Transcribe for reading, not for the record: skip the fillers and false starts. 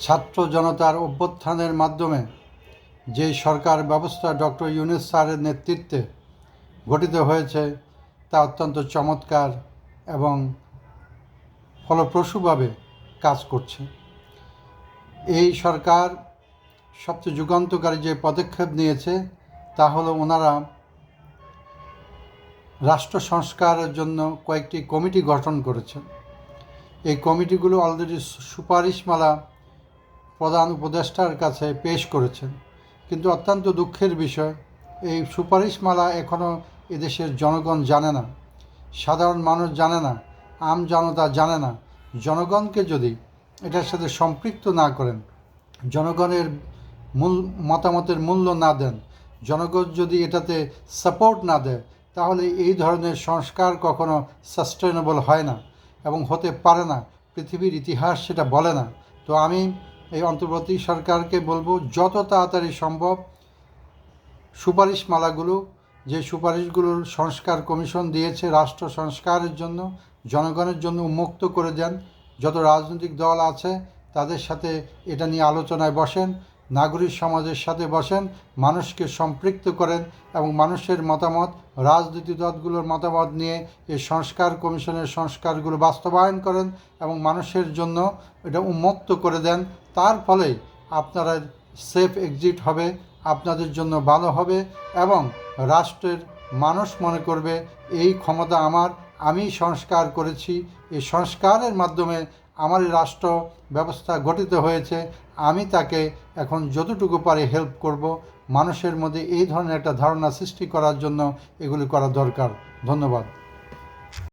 ছাত্র জনতার অভ্যুত্থানের মাধ্যমে যে সরকার ব্যবস্থা ডক্টর ইউনূস স্যারের নেতৃত্বে গঠিত হয়েছে তা অত্যন্ত চমৎকার এবং ফলপ্রসূভাবে কাজ করছে। এই সরকার সবচেয়ে যুগান্তকারী যে পদক্ষেপ নিয়েছে তা হলো ওনারা রাষ্ট্র সংস্কারের জন্য কয়েকটি কমিটি গঠন করেছেন। এই কমিটিগুলো অলরেডি সুপারিশমালা প্রধান উপদেষ্টার কাছে পেশ করেছেন, কিন্তু অত্যন্ত দুঃখের বিষয় এই সুপারিশমালা এখনও এদেশের জনগণ জানে না, সাধারণ মানুষ জানে না, আম জনতা জানে না। জনগণকে যদি এটার সাথে সম্পৃক্ত না করেন, জনগণের মতামতের মূল্য না দেন, জনগণ যদি এটাতে সাপোর্ট না দেয়, তাহলে এই ধরনের সংস্কার কখনো সাস্টেনেবল হয় না এবং হতে পারে না। পৃথিবীর ইতিহাস সেটা বলে না। তো আমি এই অন্তর্বর্তী সরকারকে বলবো, যত তাড়াতাড়ি সম্ভব সুপারিশমালাগুলো, যে সুপারিশগুলোর সংস্কার কমিশন দিয়েছে রাষ্ট্র সংস্কারের জন্য, জনগণের জন্য উন্মুক্ত করে দেন। যত রাজনৈতিক দল আছে তাদের সাথে এটা নিয়ে আলোচনায় বসেন, নাগরিক সমাজের সাথে বসেন, মানুষকে সম্পৃক্ত করেন এবং মানুষের মতামত, রাজনৈতিক দলগুলোর মতামত নিয়ে এই সংস্কার কমিশনের সংস্কারগুলো বাস্তবায়ন করেন এবং মানুষের জন্য এটা উন্মুক্ত করে দেন। তার ফলে আপনারা সেফ এক্সিট হবে, আপনাদের জন্য ভালো হবে এবং রাষ্ট্রের মানুষ মনে করবে এই ক্ষমতা আমার, আমি সংস্কার করেছি, এই সংস্কারের মাধ্যমে আমার রাষ্ট্র ব্যবস্থা গঠিত হয়েছে, আমি তাকে এখন যতটুকু পারি হেল্প করব। মানুষের মধ্যে এই ধরনের একটা ধারণা সৃষ্টি করার জন্য এগুলি করা দরকার। ধন্যবাদ।